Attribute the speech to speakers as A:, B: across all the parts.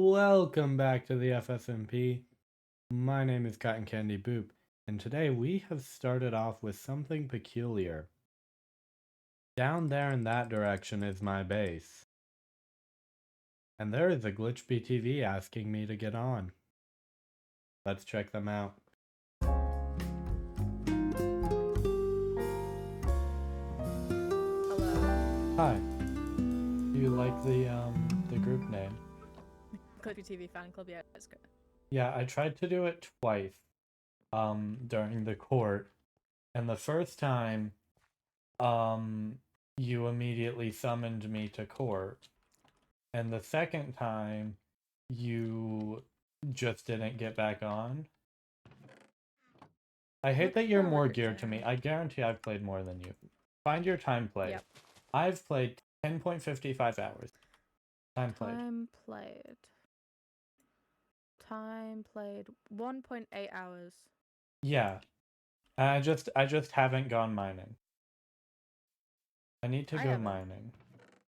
A: Welcome back to the FSMP. My name is CottonCandieBoop, and today we have started off with something peculiar. Down there in that direction is my base. And there is a Glitch BTV asking me to get on. Let's check them out.
B: Hello.
A: Hi. Do you like the group name?
B: Glitch BTV fan club, yeah, it's good.
A: Yeah, I tried to do it twice during the court, and the first time you immediately summoned me to court, and the second time you just didn't get back on. I hate that you're more geared to me. I guarantee I've played more than you. Find your time played.
B: Yep.
A: I've played 10.55 hours. Time
B: played 1.8 hours.
A: Yeah. I just haven't gone mining. I need to go mining.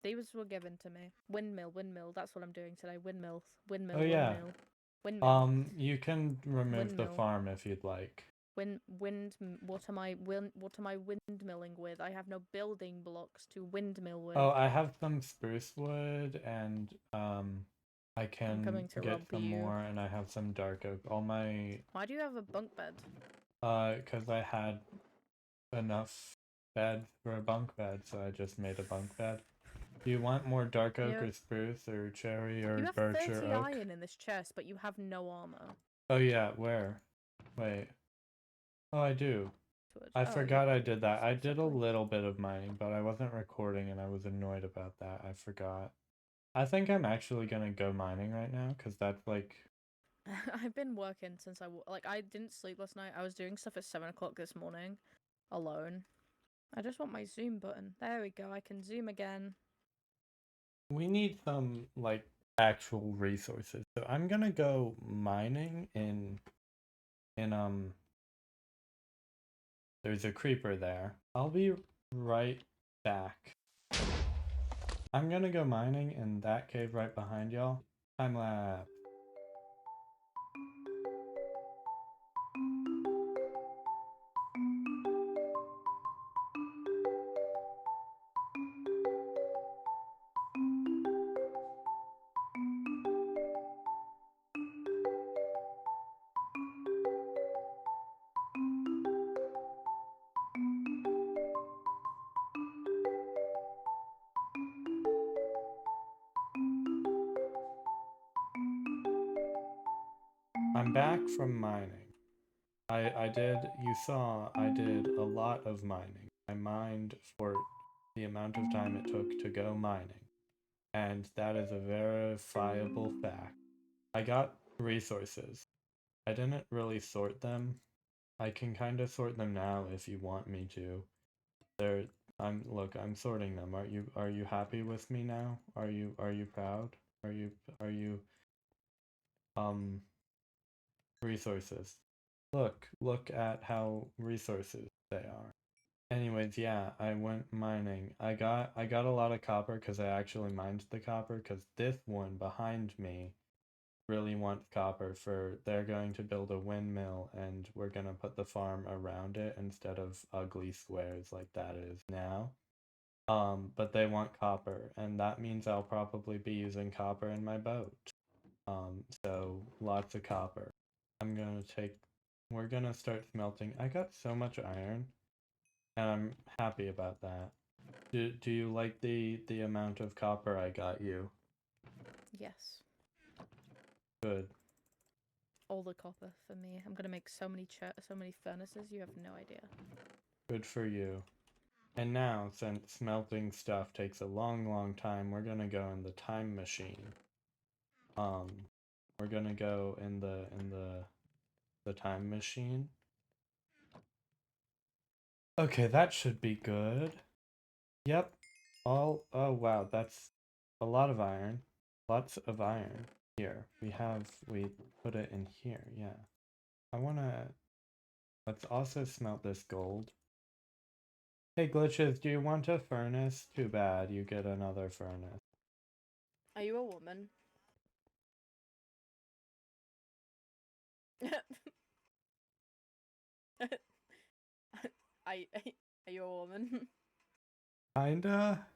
B: These were given to me. Windmill. That's what I'm doing today. Windmill.
A: Oh yeah.
B: Windmill.
A: You can remove the farm if you'd like.
B: What am I windmilling with? I have no building blocks to windmill with.
A: Oh, I have some spruce wood, and I can get some more, and I have some dark oak.
B: Why do you have a bunk bed?
A: Because I had enough bed for a bunk bed, so I just made a bunk bed. Do you want more dark oak or spruce or cherry or birch or oak?
B: You have 30 iron in this chest, but you have no armor.
A: Oh yeah, where? Wait. Oh, I do. I forgot I did that. I did a little bit of mining, but I wasn't recording and I was annoyed about that. I forgot. I think I'm actually gonna go mining right now, because that's like...
B: I've been working since I didn't sleep last night. I was doing stuff at 7 o'clock this morning. Alone. I just want my zoom button. There we go, I can zoom again.
A: We need some, like, actual resources. So I'm gonna go mining in there's a creeper there. I'll be right back. I'm gonna go mining in that cave right behind y'all. Time lapse. I'm back from mining. You saw I did a lot of mining. I mined for the amount of time it took to go mining. And that is a verifiable fact. I got resources. I didn't really sort them. I can kind of sort them now if you want me to. Look, I'm sorting them. Are you happy with me now? Are you proud? Are you resources? Look at how resources they are. Anyways, yeah, I went mining. I got a lot of copper because I actually mined the copper, because this one behind me really wants copper they're going to build a windmill, and we're gonna put the farm around it instead of ugly squares like that is now. But they want copper, and that means I'll probably be using copper in my boat. So lots of copper. We're gonna start smelting. I got so much iron, and I'm happy about that. Do you like the amount of copper I got you?
B: Yes.
A: Good.
B: All the copper for me. I'm gonna make so many furnaces, you have no idea.
A: Good for you. And now, since smelting stuff takes a long time, we're gonna go in the time machine. We're gonna go in the time machine. Okay, that should be good. Yep. Oh wow, that's a lot of iron. Lots of iron. Here, we put it in here, yeah. Let's also smelt this gold. Hey Glitches, do you want a furnace? Too bad, you get another furnace.
B: Are you a woman? Are you a woman?
A: Kinda.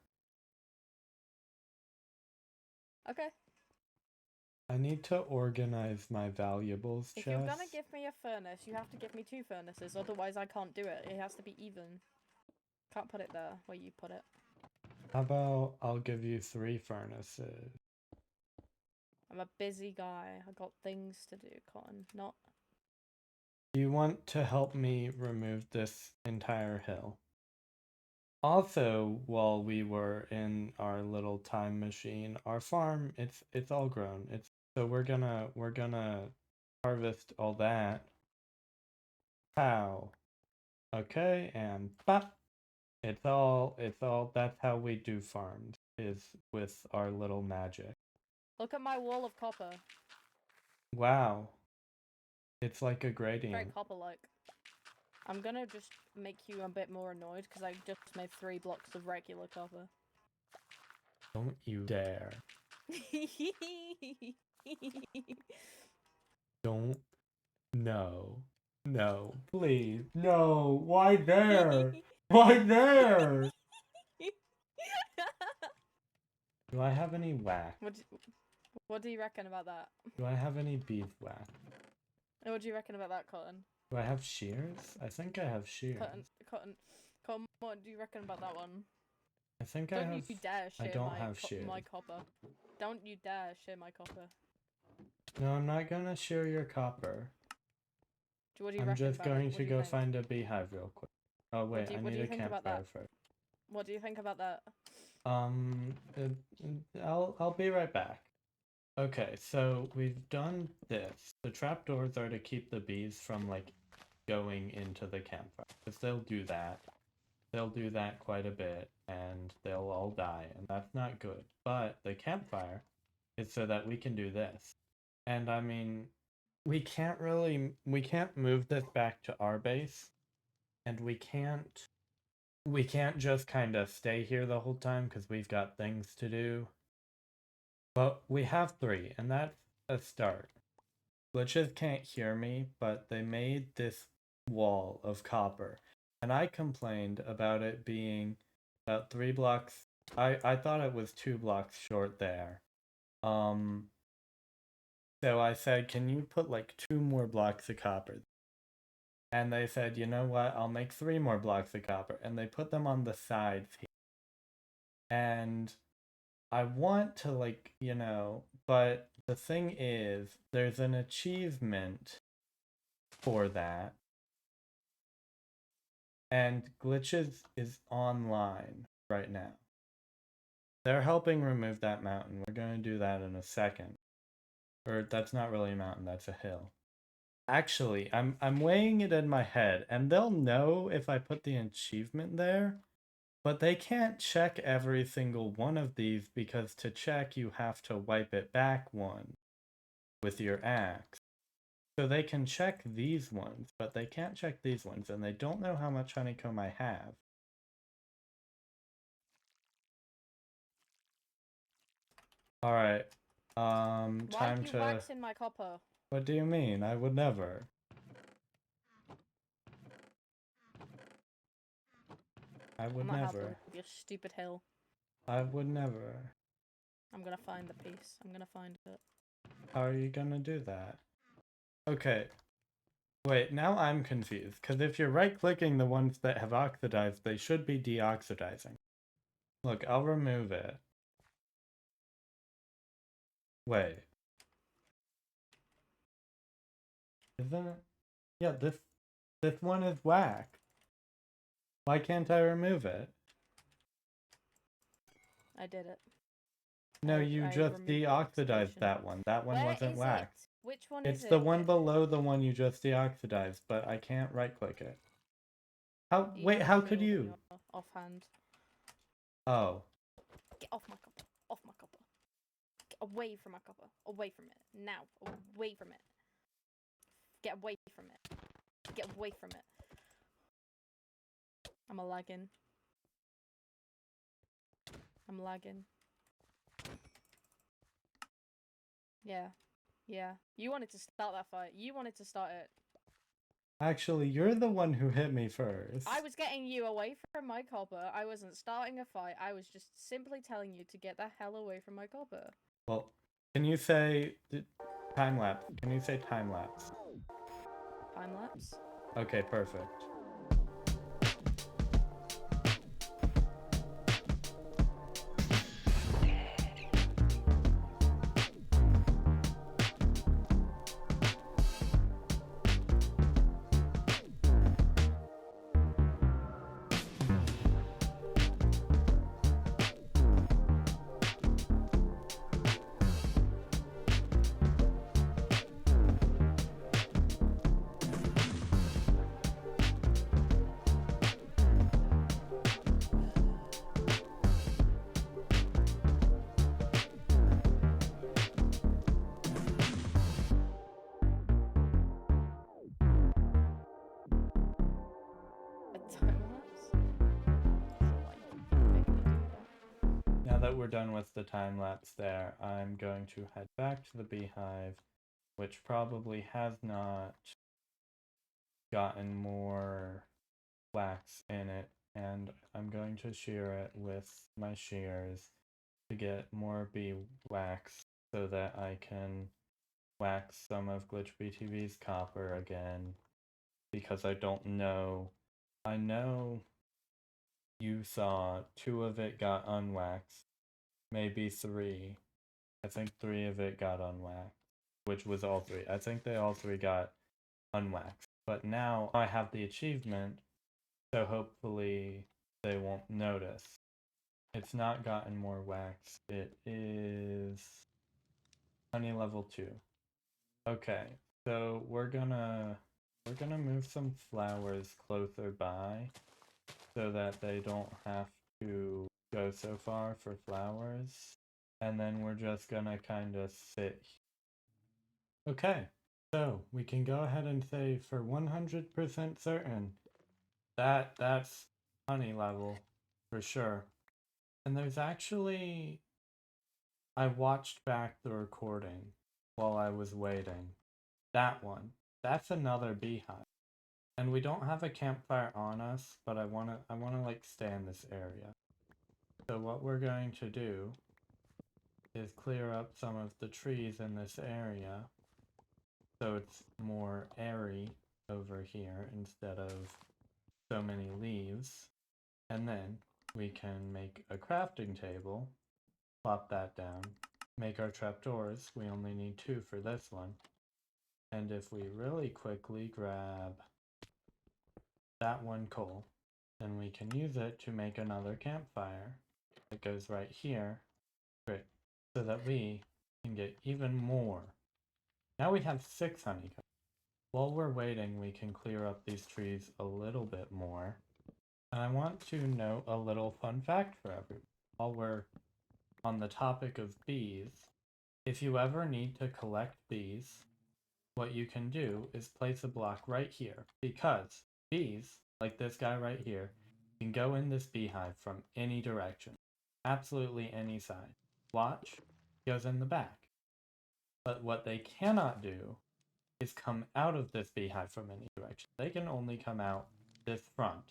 B: Okay.
A: I need to organize my valuables
B: If
A: chest.
B: you're gonna give me a furnace, you have to give me 2 furnaces, otherwise I can't do it. It has to be even. Can't put it there where you put it.
A: How about I'll give you 3 furnaces?
B: I'm a busy guy. I got things to do, Cotton. Not.
A: Do you want to help me remove this entire hill? Also, while we were in our little time machine, our farm, it's all grown. So we're gonna harvest all that. Pow. Okay, and pop. It's all that's how we do farms, is with our little magic.
B: Look at my wall of copper.
A: Wow. It's like a
B: Very
A: gradient.
B: copper-like. I'm gonna just make you a bit more annoyed because I just made 3 blocks of regular copper.
A: Don't you dare. Don't. No. No. Please. No. Why there? Why there? Do I have any wax?
B: What do you reckon about that?
A: Do I have any beeswax?
B: What do you reckon about that, Cotton?
A: Do I have shears? I think I have shears.
B: Cotton, what do you reckon about that one?
A: I think
B: Don't
A: I have.
B: you dare share
A: I don't have shears.
B: my copper. Don't you dare share my copper.
A: No, I'm not gonna share your copper.
B: What do you
A: I'm
B: reckon
A: just
B: about
A: going
B: it?
A: to go find a beehive real quick. Oh wait, I need a campfire first.
B: What do you think about that?
A: I'll be right back. Okay, so we've done this. The trapdoors are to keep the bees from like going into the campfire, because they'll do that. They'll do that quite a bit, and they'll all die, and that's not good. But the campfire is so that we can do this. And I mean, we can't move this back to our base, and we can't just kind of stay here the whole time because we've got things to do. But we have 3, and that's a start. Glitches can't hear me, but they made this wall of copper, and I complained about it being about 3 blocks. I thought it was 2 blocks short there. So I said, can you put like 2 more blocks of copper? And they said, you know what, I'll make 3 more blocks of copper. And they put them on the sides here. And I want to like, but the thing is, there's an achievement for that. And Glitches is online right now. They're helping remove that mountain. We're going to do that in a second. Or that's not really a mountain, that's a hill. Actually, I'm weighing it in my head, and they'll know if I put the achievement there, but they can't check every single one of these because to check you have to wipe it back one with your axe. So they can check these ones, but they can't check these ones, and they don't know how much honeycomb I have. Alright. Time to...
B: Why are you waxing my copper?
A: What do you mean? I would never. I would never.
B: With your stupid hill.
A: I would never.
B: I'm gonna find the piece. I'm gonna find it.
A: How are you gonna do that? Okay. Wait, now I'm confused, because if you're right-clicking the ones that have oxidized, they should be deoxidizing. Look, I'll remove it. Wait. Isn't it? Yeah, this one is wax. Why can't I remove it?
B: I did it.
A: No, you just deoxidized that one. That one wasn't wax.
B: Which one is it?
A: It's the one below the one you just deoxidized, but I can't right-click it. Wait, how could you?
B: Offhand.
A: Oh.
B: Get off my copper. Off my copper. Get away from my copper. Away from it. Now. Away from it. Get away from it. Get away from it. I'm lagging. I'm lagging. Yeah. Yeah. You wanted to start that fight. You wanted to start it.
A: Actually, you're the one who hit me first.
B: I was getting you away from my copper. I wasn't starting a fight. I was just simply telling you to get the hell away from my copper.
A: Well, can you say time lapse? Can you say time lapse?
B: Time lapse?
A: Okay, perfect.
B: A time lapse? Sure, you can make me do that.
A: Now that we're done with the time lapse there, I'm going to head back to the beehive, which probably has not gotten more wax in it, and I'm going to shear it with my shears to get more bee wax so that I can wax some of Glitch BTV's copper again, because I don't know. I know you saw 2 of it got unwaxed, maybe 3. I think 3 of it got unwaxed, which was all 3. I think they all 3 got unwaxed. But now I have the achievement, so hopefully they won't notice. It's not gotten more wax. It is honey level 2. Okay, so we're gonna move some flowers closer by so that they don't have to go so far for flowers. And then we're just gonna kind of sit. Okay, so we can go ahead and say for 100% certain that's honey level for sure. And there's actually, I watched back the recording while I was waiting. That one, that's another beehive. And we don't have a campfire on us, but I wanna like stay in this area. So what we're going to do is clear up some of the trees in this area so it's more airy over here instead of so many leaves. And then we can make a crafting table, plop that down, make our trapdoors. We only need 2 for this one. And if we really quickly grab that 1 coal, then we can use it to make another campfire that goes right here. Great. So that we can get even more. Now we have 6 honeycombs. While we're waiting, we can clear up these trees a little bit more. And I want to note a little fun fact for everyone. While we're on the topic of bees, if you ever need to collect bees, what you can do is place a block right here, because bees, like this guy right here, can go in this beehive from any direction. Absolutely any side. Watch, goes in the back. But what they cannot do is come out of this beehive from any direction. They can only come out this front.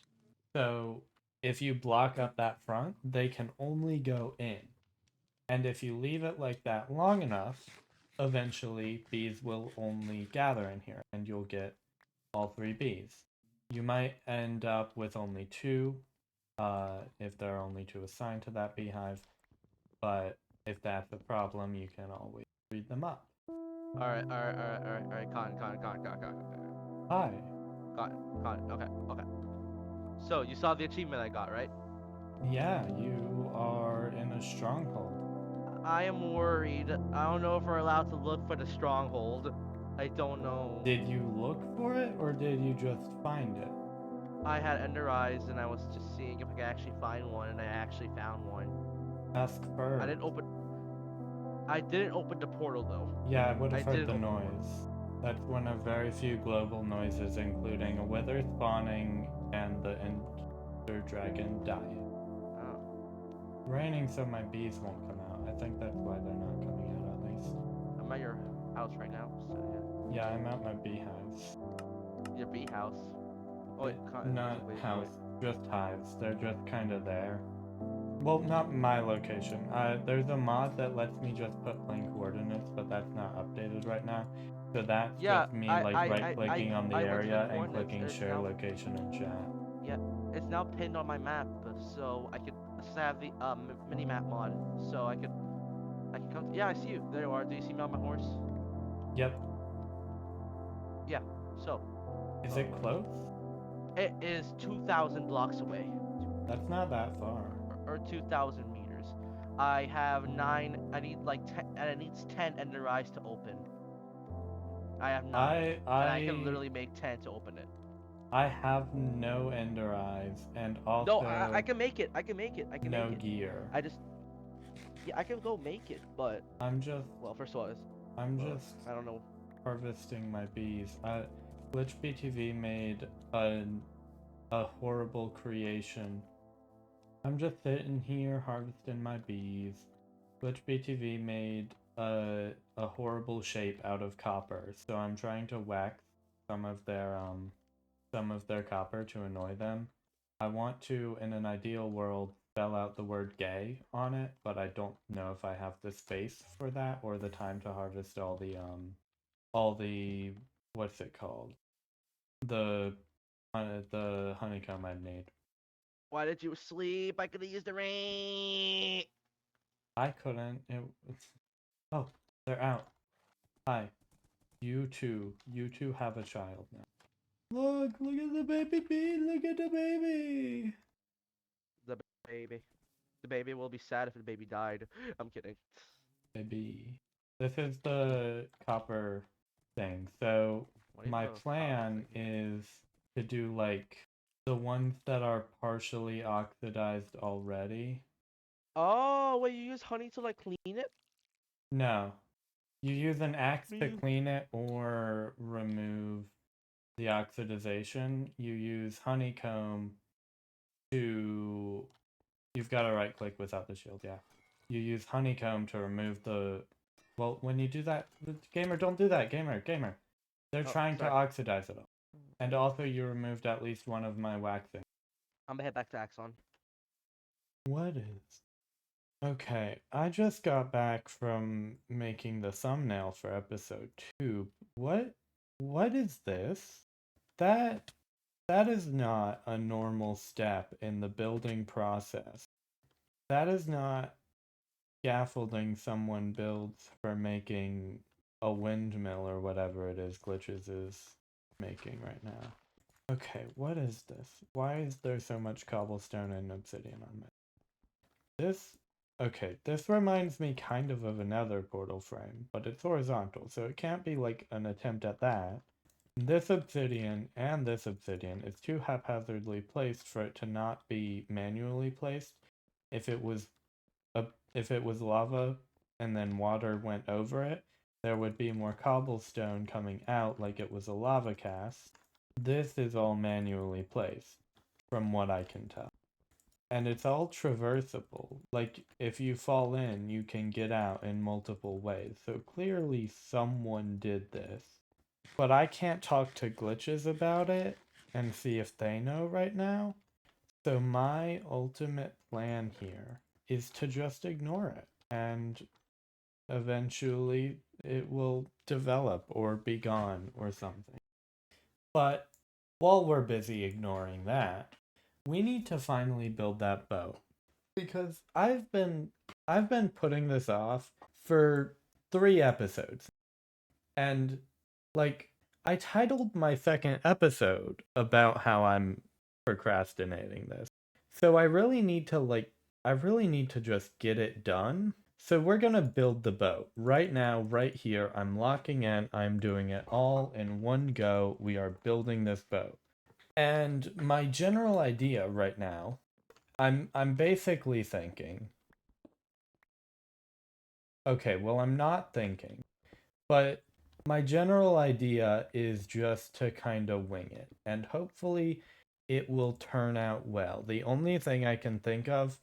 A: So if you block up that front, they can only go in. And if you leave it like that long enough, eventually bees will only gather in here and you'll get all 3 bees. You might end up with only 2 if there are only 2 assigned to that beehive, but if that's a problem, you can always read them up.
C: Alright, Con.
A: Hi.
C: Con, okay. So, you saw the achievement I got, right?
A: Yeah, you are in a stronghold.
C: I am worried. I don't know if we're allowed to look for the stronghold. I don't know.
A: Did you look for it, or did you just find it?
C: I had Ender Eyes, and I was just seeing if I could actually find one, and I actually found one.
A: Ask first.
C: I didn't open the portal, though.
A: Yeah, I would have heard the noise. That's one of very few global noises, including a wither spawning and the ender dragon dying.
C: Oh.
A: Raining so my bees won't come out. I think that's why they're not coming out, at least.
C: I'm at your house right now. So
A: Yeah, I'm at my beehives.
C: yeah, your bee house. Oh wait,
A: Not
C: wait,
A: house, just hives. They're just kind of there. Well, not my location. There's a mod that lets me just put plain coordinates, but that's not updated right now. So that's
C: yeah,
A: just me like right-clicking on the
C: I went to the
A: area and
C: coordinates.
A: clicking
C: It's
A: share
C: now
A: location in chat.
C: yeah, it's now pinned on my map, so I could have the mini map mod, so I could come. Yeah, I see you. There you are. Do you see me on my horse?
A: Yep.
C: Yeah. So
A: Is it close?
C: it is 2,000 blocks away,
A: That's not that far.
C: or 2,000 meters. I have 9. I need like 10, and it needs 10 ender eyes to open. I have 9, and I can literally make 10 to open it.
A: I have no ender eyes and also
C: No, I can make it. I can make it. I can
A: no
C: make it.
A: gear.
C: I just yeah, I can go make it, but well, first of all,
A: I'm just
C: I don't know.
A: harvesting my bees. Glitch BTV made a horrible creation. I'm just sitting here harvesting my bees. Glitch BTV made a horrible shape out of copper, so I'm trying to wax some of their copper to annoy them. I want to, in an ideal world, spell out the word gay on it, but I don't know if I have the space for that or the time to harvest all the what's it called? The honeycomb I need.
C: Why did you sleep? I could have used the rain.
A: I couldn't. Oh, they're out. Hi. You two have a child now. Look at the baby bee, look at the baby.
C: The baby. The baby will be sad if the baby died. I'm kidding.
A: Baby. This is the copper thing. So my plan is to do like the ones that are partially oxidized already.
C: Oh, wait, you use honey to like clean it?
A: No. You use an axe to clean it or remove the oxidization. You use honeycomb to... You've got to right click without the shield, yeah. You use honeycomb to remove the... Well, when you do that... Gamer, don't do that, gamer. They're trying to oxidize it all. And also you removed at least one of my waxing.
C: I'm gonna head back to Axon.
A: What is... Okay, I just got back from making the thumbnail for episode 2. What is this? That is not a normal step in the building process. That is not scaffolding someone builds for making a windmill or whatever it is Glitches is making right now. Okay, what is this? Why is there so much cobblestone and obsidian on this? Okay, this reminds me kind of a nether portal frame, but it's horizontal, so it can't be like an attempt at that. This obsidian and this obsidian is too haphazardly placed for it to not be manually placed. If it was lava and then water went over it, there would be more cobblestone coming out like it was a lava cast. This is all manually placed, from what I can tell. And it's all traversable. Like, if you fall in, you can get out in multiple ways. So clearly someone did this. But I can't talk to Glitches about it and see if they know right now. So my ultimate plan here is to just ignore it. And eventually it will develop or be gone or something. But while we're busy ignoring that, we need to finally build that boat. Because I've been putting this off for 3 episodes. And like I titled my second episode about how I'm procrastinating this. So I really need to just get it done. So we're going to build the boat. Right now, right here, I'm locking in. I'm doing it all in one go. We are building this boat. And my general idea right now, I'm basically thinking, okay, well, I'm not thinking, but my general idea is just to kind of wing it, and hopefully it will turn out well. The only thing I can think of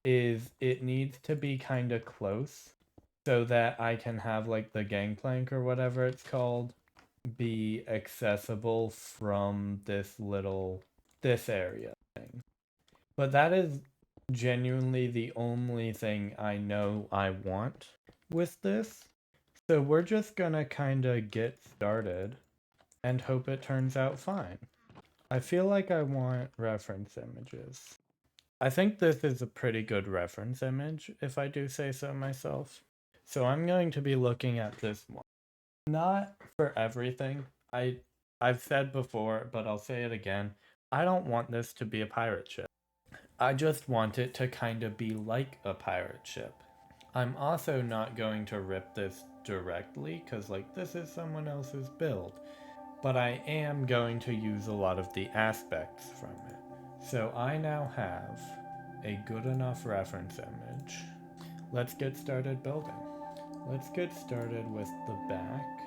A: is it needs to be kind of close so that I can have like the gangplank or whatever it's called be accessible from this area thing. But that is genuinely the only thing I know I want with this. So we're just gonna kinda get started and hope it turns out fine. I feel like I want reference images. I think this is a pretty good reference image, if I do say so myself. So I'm going to be looking at this one. Not for everything. I've said before, but I'll say it again. I don't want this to be a pirate ship. I just want it to kind of be like a pirate ship. I'm also not going to rip this directly, because like this is someone else's build. But I am going to use a lot of the aspects from it. So I now have a good enough reference image. Let's get started building. Let's get started with the back.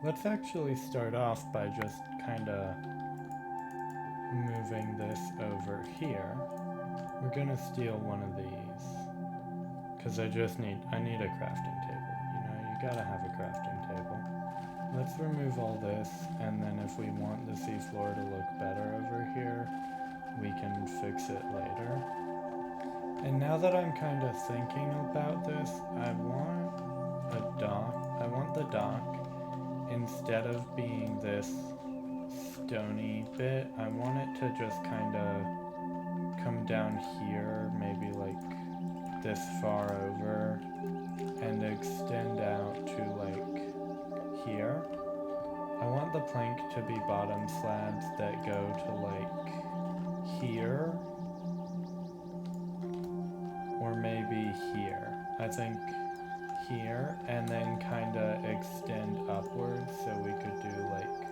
A: Let's actually start off by just kind of moving this over here. We're gonna steal one of these because I need a crafting table. You know, you gotta have a crafting table. Let's remove all this, and then if we want the seafloor to look better over here, we can fix it later. And now that I'm kind of thinking about this, I want a dock. I want the dock, instead of being this stony bit, I want it to just kind of come down here, maybe like this far over, and extend out to like here. I want the plank to be bottom slabs that go to like here, or maybe here. I think here, and then kind of extend upwards, so we could do like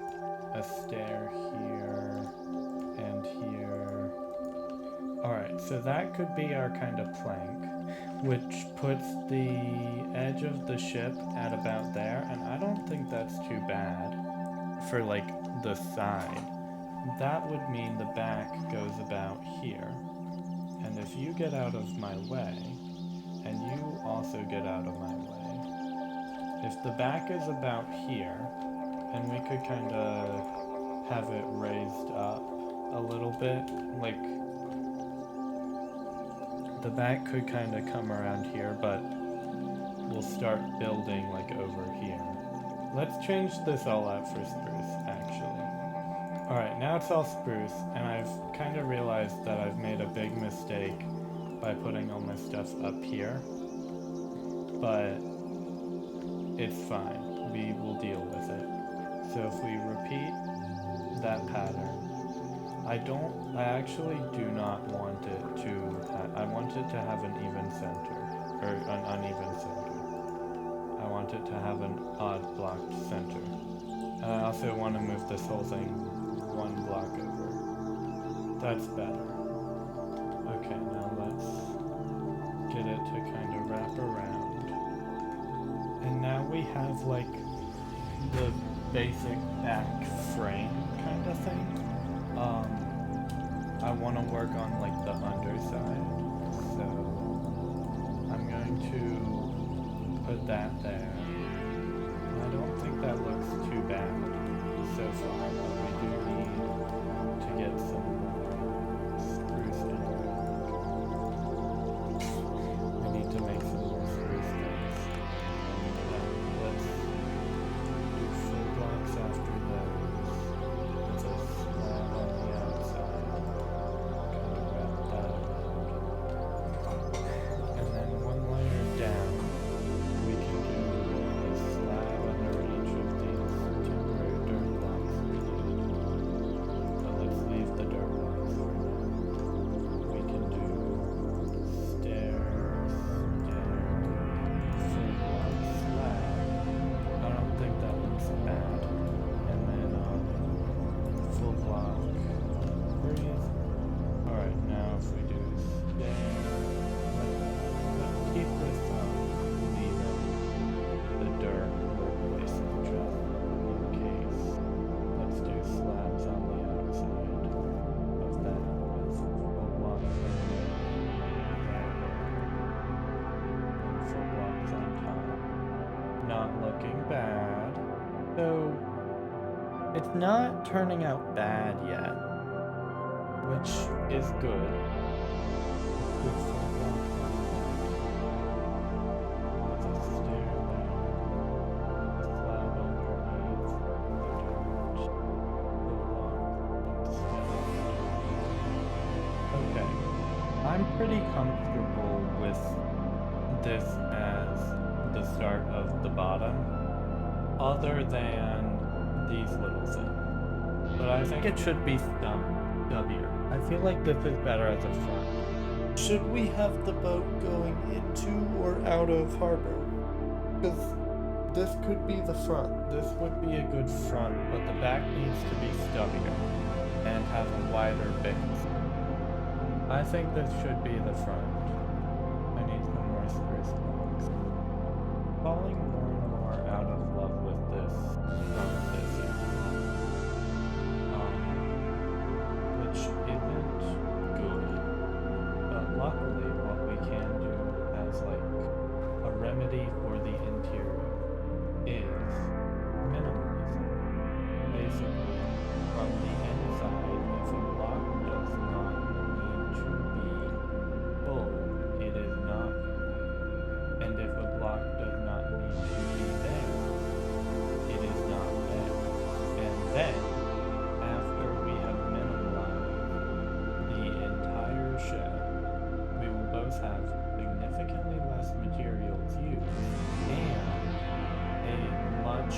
A: a stair here and here. Alright, so that could be our kind of plank, which puts the edge of the ship at about there, and I don't think that's too bad for like the side. That would mean the back goes about here. And if you get out of my way, and you also get out of my way, if the back is about here, and we could kind of have it raised up a little bit, like the back could kind of come around here, but we'll start building like over here. Let's change this all out for spruce, actually. Alright, now it's all spruce, and I've kind of realized that I've made a big mistake by putting all my stuff up here. But it's fine. We will deal with it. So if we repeat that pattern, I actually do not want it to, I want it to have an even center, or an uneven center. I want it to have an odd blocked center. And I also want to move this whole thing one block over. That's better. Okay, now let's get it to kind of wrap around. And now we have like the basic back frame kind of thing. I want to work on like the underside, so I'm going to put that there. I don't think that looks too bad so far, but we do need to get some more spruce in there. We need to make some more spruce things. Let's do full blocks after those. With a slab on the outside. Kind of wrap that around. And then one layer down, we can do a slab under each of these temporary dirt blocks we need. But let's leave the dirt not looking bad. So, it's not turning out bad yet, which is good. Okay, I'm pretty comfortable with this as the start of the bottom, other than these little things. But I think it should be stubbier. I feel like this is better as a front.
D: Should we have the boat going into or out of harbor? Because this could be the front.
A: This would be a good front, but the back needs to be stubbier and have a wider base. I think this should be the front. I need some more spruce blocks. Falling more and more out of love with this from this area. Which isn't good. But luckily what we can do as like a remedy for the interior is minimalism. Basically, from the inside, if a block does not need to be full, it is not full. And if a block does not need to be there, it is not there. And then, after we have minimalized the entire shed, we will both have significantly less materials used and a much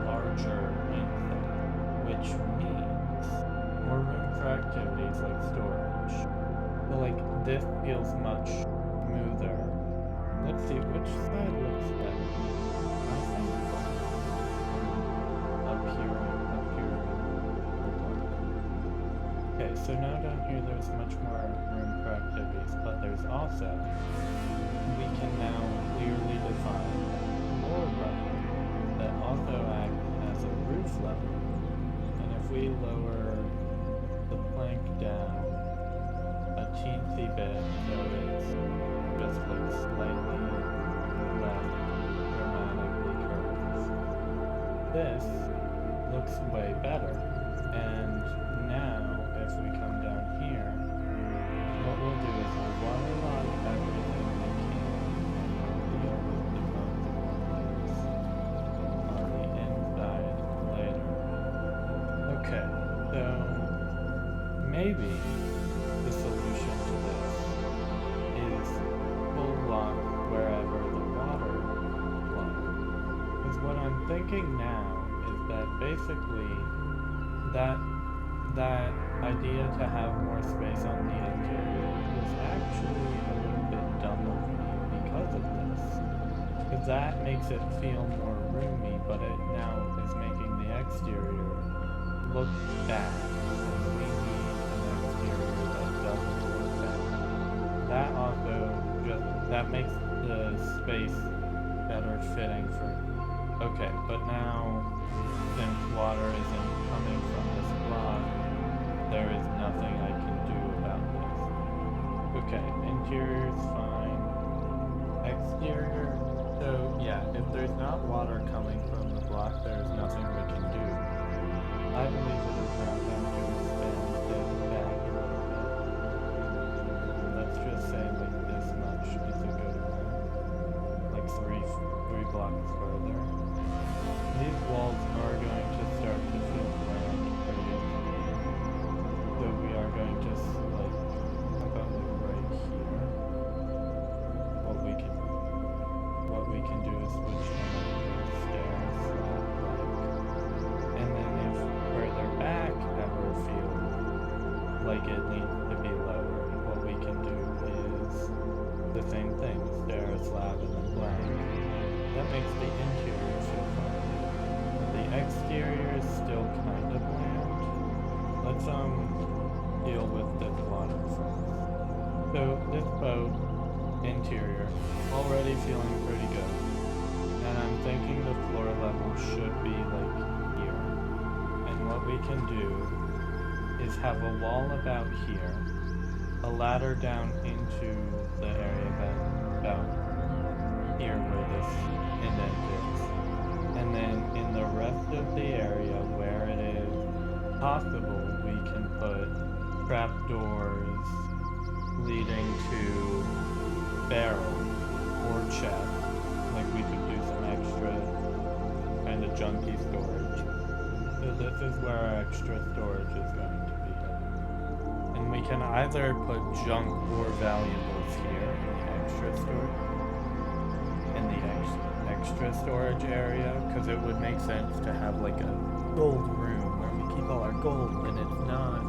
A: larger inside, which means more room for activities like storage. So like this feels much smoother. Let's see which side looks better. I think up here. Okay, so now down here there's much more room for activities, but there's also, we can now clearly define floor level that also act as a roof level. And if we lower the plank down a teensy bit so it's just like slightly less dramatically curved, this looks way better. And now if we come down here, what we'll do is we'll waterlog everything we can and deal with the consequences on the inside later. Okay, so maybe the solution to this is full block wherever the water flows. Because what I'm thinking now is that basically that idea to have more space on the interior was actually a little bit dumb of me because of this. Because that makes it feel more roomy, but it now is making the exterior look bad. And we need an exterior that doesn't look bad. That also that makes the space better fitting for. Okay, but now since water isn't coming from this block, there is nothing I can do about this. Okay, interior is fine. Exterior, so yeah, if there's not water coming from the block, there is nothing we can do. I believe it is now time to expand this back a little bit. Let's just say like this much is a good one. Like three blocks further. These walls are going to start to feel bland pretty easily. So we are going to like about like right here. What we can do is switch them over to stairs. And then if further back ever feels like it needs to be lower, what we can do is the same thing, stair, slab, and then blank. That makes the interior feel fun. The exterior is still kind of bland. Let's deal with this water first. So this boat, interior, already feeling pretty good. And I'm thinking the floor level should be like here. And what we can do is have a wall about here, a ladder down into the area about here where this indent is, of the area where it is possible we can put trapdoors leading to barrels or chests. Like we could do some extra kind of junky storage. So this is where our extra storage is going to be. And we can either put junk or valuables here in the extra storage. In the extra storage area, because it would make sense to have like a gold room where we keep all our gold and it's not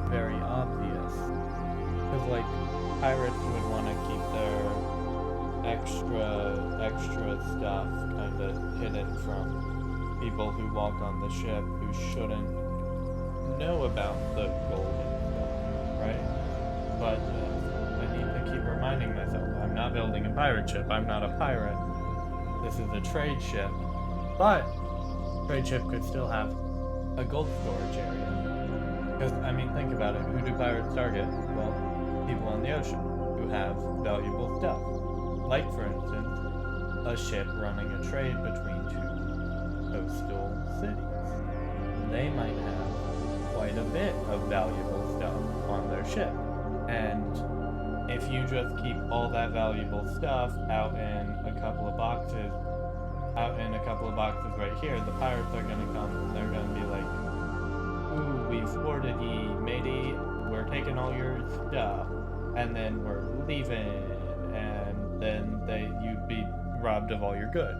A: very obvious. Because like pirates would want to keep their extra stuff kind of hidden from people who walk on the ship who shouldn't know about the gold and stuff, right? But I need to keep reminding myself, I'm not building a pirate ship, I'm not a pirate. This is a trade ship. But trade ship could still have a gold storage area. Because, I mean, think about it. Who do pirates target? Well, people on the ocean who have valuable stuff. Like, for instance, a ship running a trade between two coastal cities. They might have quite a bit of valuable stuff on their ship. And if you just keep all that valuable stuff out in a couple of boxes right here, the pirates are gonna come and they're gonna be like, ooh, we thwarted ye, matey, we're taking all your stuff, and then we're leaving, and then you'd be robbed of all your goods.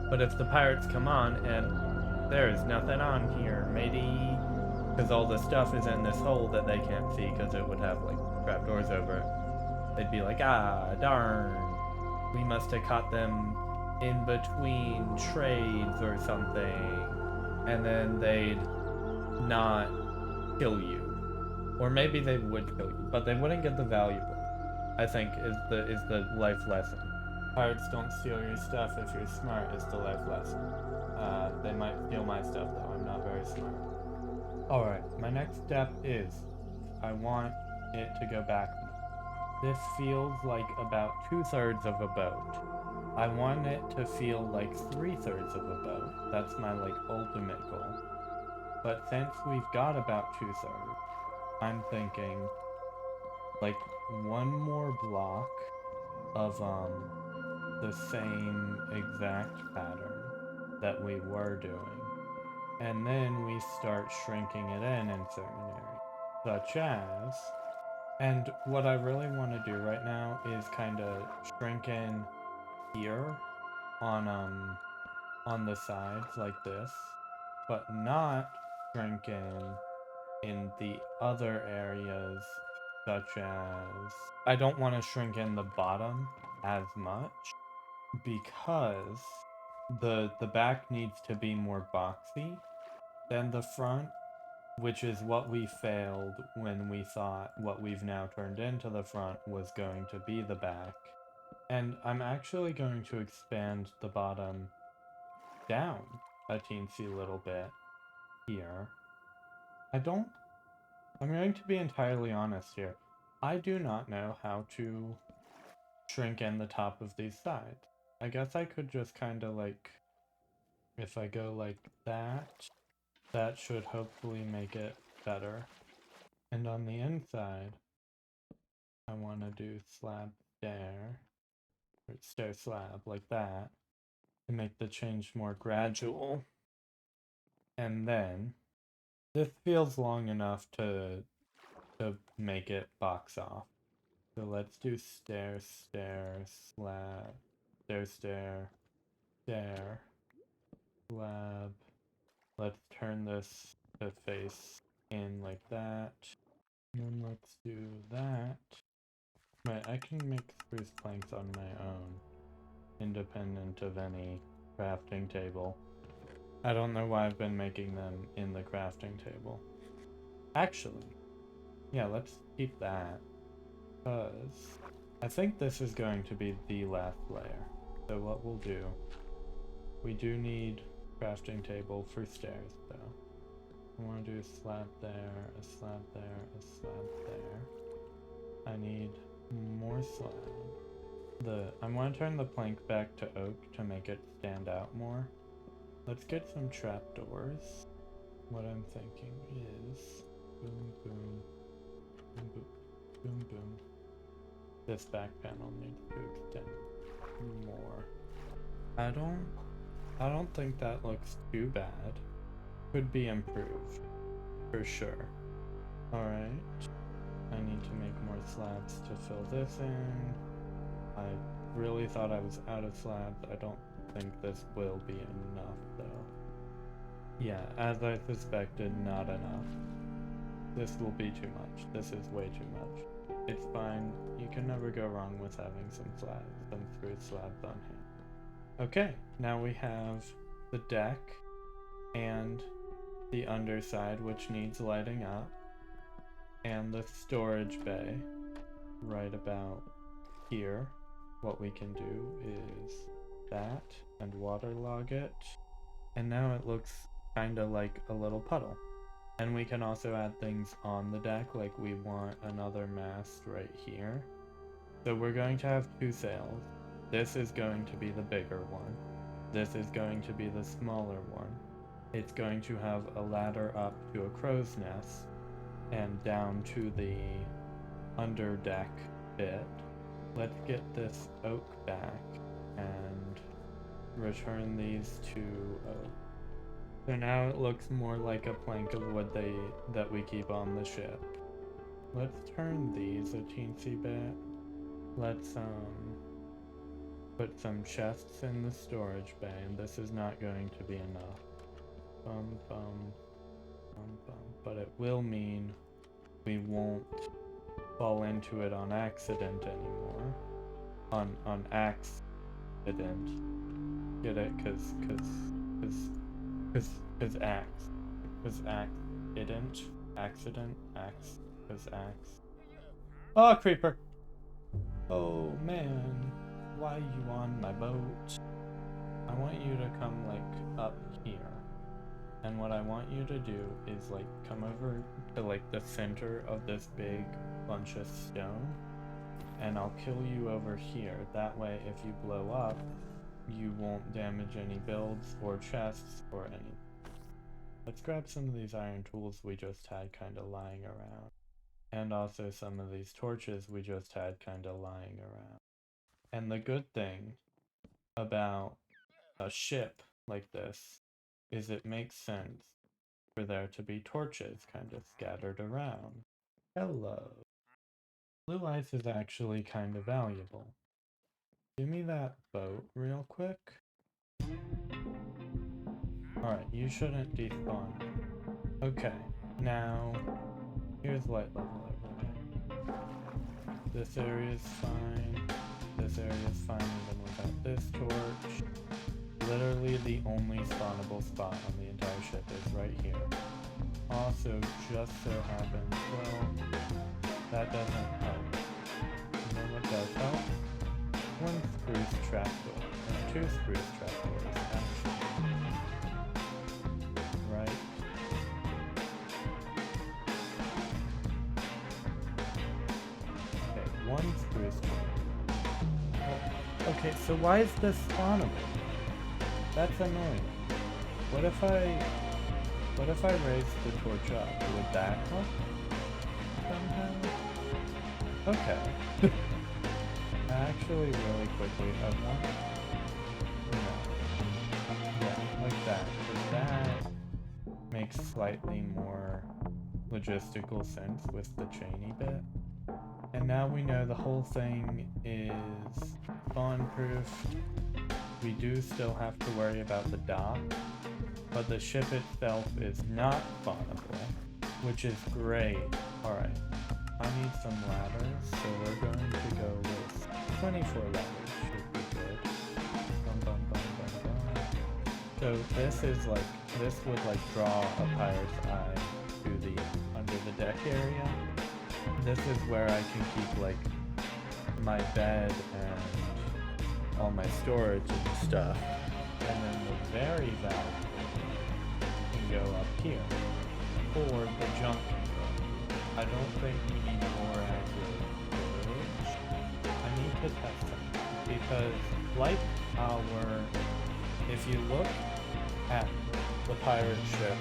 A: But if the pirates come on and there's nothing on here, matey, because all the stuff is in this hole that they can't see because it would have like trapdoors over it, they'd be like, ah, darn, we must have caught them in between trades or something, and then they'd not kill you. Or maybe they would kill you, but they wouldn't get the valuable, I think, is the life lesson. Pirates don't steal your stuff if you're smart, is the life lesson. They might steal my stuff though, I'm not very smart. Alright, my next step is, I want it to go back. This feels like about 2/3 of a boat. I want it to feel like 3/3 of a boat. That's my like ultimate goal. But since we've got about 2/3, I'm thinking like one more block of the same exact pattern that we were doing. And then we start shrinking it in certain areas. Such as, and what I really want to do right now is kind of shrink in here on the sides like this, but not shrink in the other areas, such as, I don't want to shrink in the bottom as much because the back needs to be more boxy than the front, which is what we failed when we thought what we've now turned into the front was going to be the back. And I'm actually going to expand the bottom down a teensy little bit here. I'm going to be entirely honest here. I do not know how to shrink in the top of these sides. I guess I could just kind of like, if I go like that should hopefully make it better. And on the inside, I want to do slab stair, or stair slab like that, to make the change more gradual. And then, this feels long enough to make it box off. So let's do stair, stair, slab, stair, stair, stair, slab. Let's turn this to face in like that. And then let's do that. Wait, I can make spruce planks on my own, independent of any crafting table. I don't know why I've been making them in the crafting table. Actually, yeah, let's keep that, because I think this is going to be the last layer. So what we'll do, we do need crafting table for stairs though. I want to do a slab there, a slab there, a slab there. I need more slab. I want to turn the plank back to oak to make it stand out more. Let's get some trapdoors. What I'm thinking is boom, boom, boom, boom, boom, boom. This back panel needs to extend more. I don't think that looks too bad. Could be improved, for sure. Alright. I need to make more slabs to fill this in. I really thought I was out of slabs. I don't think this will be enough though. Yeah, as I suspected, not enough. This will be too much. This is way too much. It's fine. You can never go wrong with having some spruce slabs on hand. Okay, now we have the deck and the underside, which needs lighting up, and the storage bay right about here. What we can do is that and waterlog it, and now it looks kinda like a little puddle. And we can also add things on the deck, like we want another mast right here. So we're going to have two sails. This is going to be the bigger one. This is going to be the smaller one. It's going to have a ladder up to a crow's nest and down to the underdeck bit. Let's get this oak back and return these to oak. So now it looks more like a plank of wood that we keep on the ship. Let's turn these a teensy bit. Let's put some chests in the storage bay, and this is not going to be enough. But it will mean we won't fall into it on accident anymore. On accident. Get it? Cause accident. Oh, creeper! Oh man, why are you on my boat? I want you to come like up here. And what I want you to do is like come over to like the center of this big bunch of stone, and I'll kill you over here. That way if you blow up, you won't damage any builds or chests or anything. Let's grab some of these iron tools we just had kind of lying around. And also some of these torches we just had kind of lying around. And the good thing about a ship like this is it makes sense for there to be torches kind of scattered around. Hello. Blue ice is actually kind of valuable. Give me that boat real quick. Alright, you shouldn't despawn. Okay, now here's light level overlay. This area is fine. This area is fine even without this torch. Literally the only spawnable spot on the entire ship is right here. Also, just so happens, well, that doesn't help. You know what does help? One spruce trapdoor, and two spruce trapdoors, actually. Right? Okay, one spruce trapdoor. Oh, okay, so why is this spawnable? That's annoying. What if I raise the torch up? Would that help? Somehow? Okay. Actually, really quickly, I want... Yeah, like that. Because that makes slightly more logistical sense with the chainy bit. And now we know the whole thing is spawn-proof. We do still have to worry about the dock, but the ship itself is not spawnable, which is great. Alright, I need some ladders, so we're going to go with 24 ladders, should be good. So this is like, this would like draw a pirate's eye to the under the deck area. This is where I can keep like my bed and all my storage and stuff, and then the very valuable can go up here, or the junk can go. I don't think we need more accurate storage. I need to test them, because like if you look at the pirate ship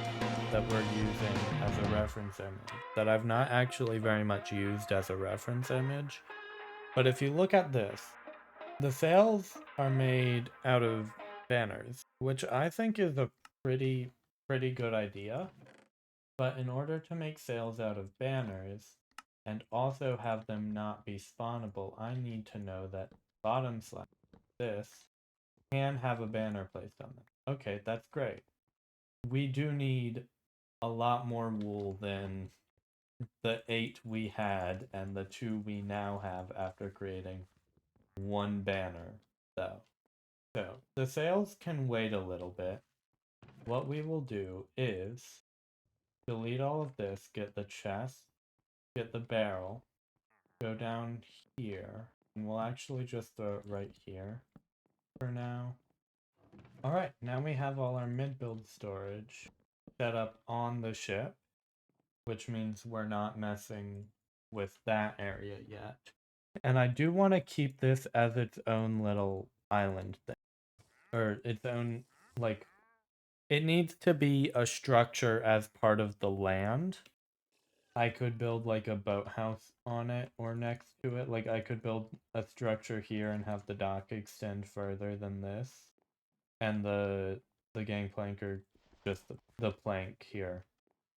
A: that we're using as a reference image, that I've not actually very much used as a reference image. But if you look at this, the sails are made out of banners, which I think is a pretty good idea. But in order to make sails out of banners, and also have them not be spawnable, I need to know that bottom slash this can have a banner placed on them. Okay, that's great. We do need a lot more wool than the 8 we had and the 2 we now have after creating one banner, though. So the sails can wait a little bit. What we will do is delete all of this, get the chest, get the barrel, go down here, and we'll actually just throw it right here for now. Alright, now we have all our mid-build storage set up on the ship, which means we're not messing with that area yet. And I do want to keep this as its own little island thing. Or its own, like, it needs to be a structure as part of the land. I could build like a boathouse on it or next to it. Like I could build a structure here and have the dock extend further than this. And the gangplank, or just the plank here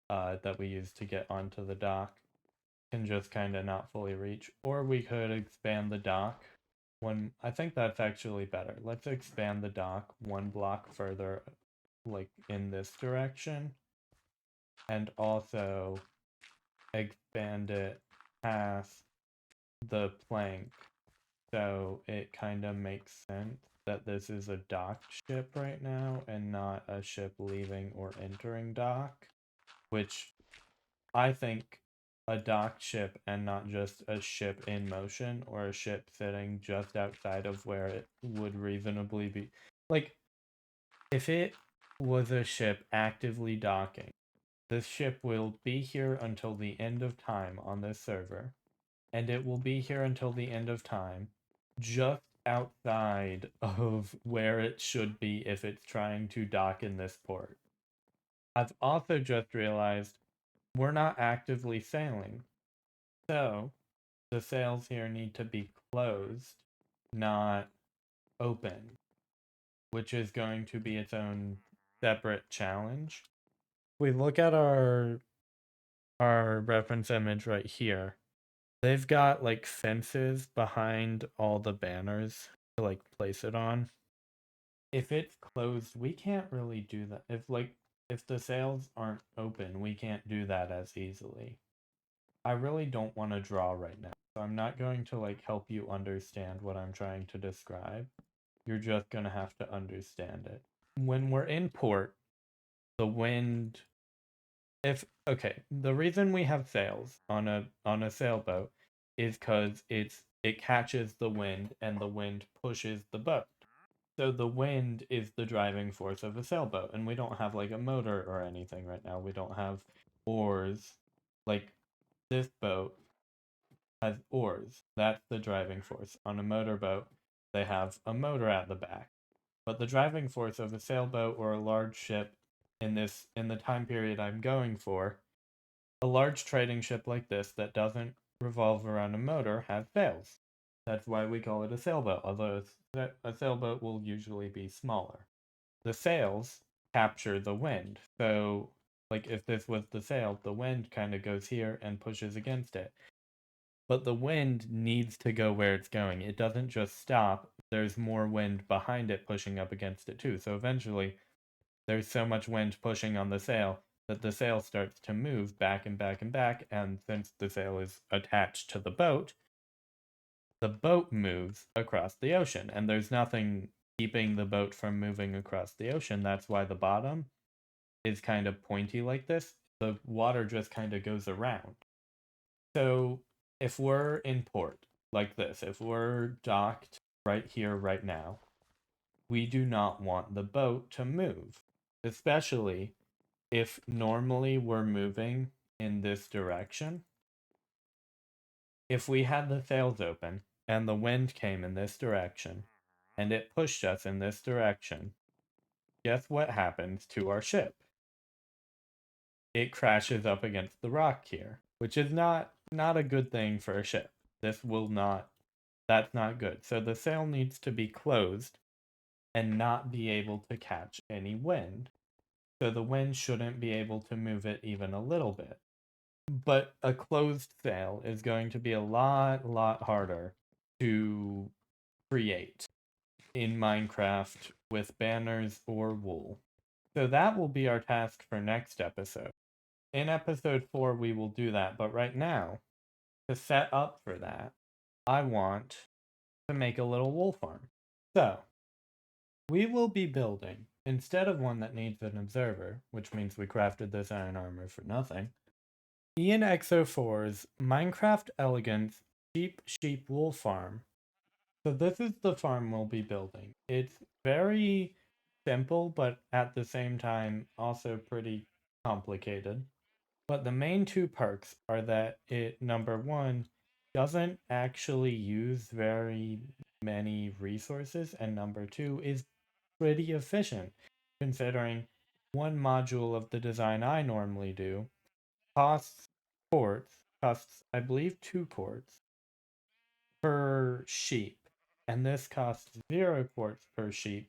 A: that we use to get onto the dock, can just kind of not fully reach. Or we could expand the dock. I think that's actually better. Let's expand the dock 1 block further, like in this direction. And also expand it past the plank, so it kind of makes sense that this is a docked ship right now and not a ship leaving or entering dock, which I think a docked ship and not just a ship in motion or a ship sitting just outside of where it would reasonably be. Like, if it was a ship actively docking, this ship will be here until the end of time on this server, and it will be here until the end of time, just outside of where it should be if it's trying to dock in this port. I've also just realized we're not actively sailing, so the sails here need to be closed, not open, which is going to be its own separate challenge. We look at our reference image right here. They've got like fences behind all the banners to like place it on. If it's closed, we can't really do that. If the sails aren't open, we can't do that as easily. I really don't want to draw right now, so I'm not going to like help you understand what I'm trying to describe. You're just gonna have to understand it. When we're in port, the wind, the reason we have sails on a sailboat is because it catches the wind and the wind pushes the boat. So the wind is the driving force of a sailboat, and we don't have like a motor or anything right now. We don't have oars. Like, this boat has oars. That's the driving force. On a motorboat, they have a motor at the back. But the driving force of a sailboat or a large ship in the time period I'm going for, a large trading ship like this that doesn't revolve around a motor has sails. That's why we call it a sailboat, although a sailboat will usually be smaller. The sails capture the wind, so like if this was the sail, the wind kind of goes here and pushes against it. But the wind needs to go where it's going. It doesn't just stop. There's more wind behind it pushing up against it too. So eventually, there's so much wind pushing on the sail that the sail starts to move back and back and back. And since the sail is attached to the boat moves across the ocean. And there's nothing keeping the boat from moving across the ocean. That's why the bottom is kind of pointy like this. The water just kind of goes around. So if we're in port like this, if we're docked right here, right now, we do not want the boat to move, especially if normally we're moving in this direction. If we had the sails open and the wind came in this direction and it pushed us in this direction, guess what happens to our ship? It crashes up against the rock here, which is not a good thing for a ship. That's not good. So the sail needs to be closed and not be able to catch any wind. So the wind shouldn't be able to move it even a little bit. But a closed sail is going to be a lot harder to create in Minecraft with banners or wool. So that will be our task for next episode. In episode 4, we will do that, but right now, to set up for that, I want to make a little wool farm. So, we will be building, instead of one that needs an observer, which means we crafted this iron armor for nothing, ENXO4's Minecraft Elegance Sheep Wool Farm. So this is the farm we'll be building. It's very simple, but at the same time also pretty complicated. But the main two perks are that it, number one, doesn't actually use very many resources, and number two, is pretty efficient, considering one module of the design I normally do costs I believe 2 quartz per sheep, and this costs 0 quartz per sheep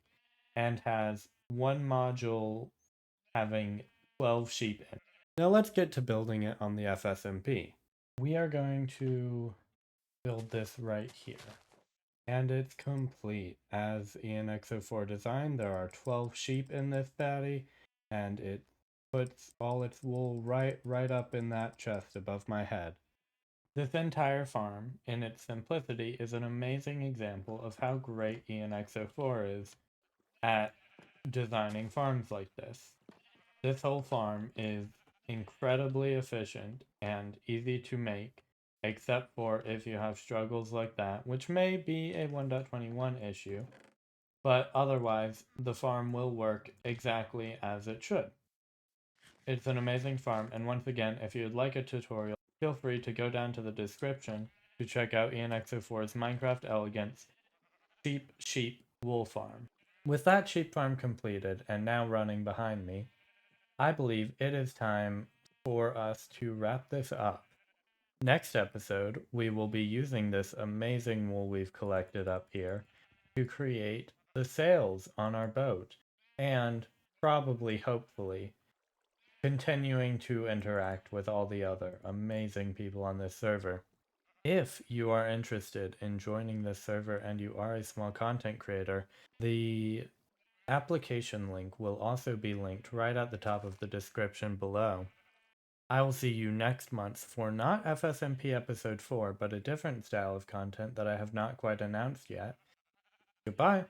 A: and has one module having 12 sheep in. Now let's get to building it on the FSMP. We are going to build this right here. And it's complete. As ENXO4 designed, there are 12 sheep in this patty, and it puts all its wool right up in that chest above my head. This entire farm, in its simplicity, is an amazing example of how great ENXO4 is at designing farms like this. This whole farm is incredibly efficient and easy to make, except for if you have struggles like that, which may be a 1.21 issue, but otherwise the farm will work exactly as it should. It's an amazing farm, and once again, if you'd like a tutorial, feel free to go down to the description to check out ENXO4's Minecraft Elegance Sheep Wool Farm. With that sheep farm completed and now running behind me, I believe it is time for us to wrap this up. Next episode, we will be using this amazing wool we've collected up here to create the sails on our boat, and probably, hopefully, continuing to interact with all the other amazing people on this server. If you are interested in joining this server and you are a small content creator, the application link will also be linked right at the top of the description below. I will see you next month for not FSMP episode 4, but a different style of content that I have not quite announced yet. Goodbye!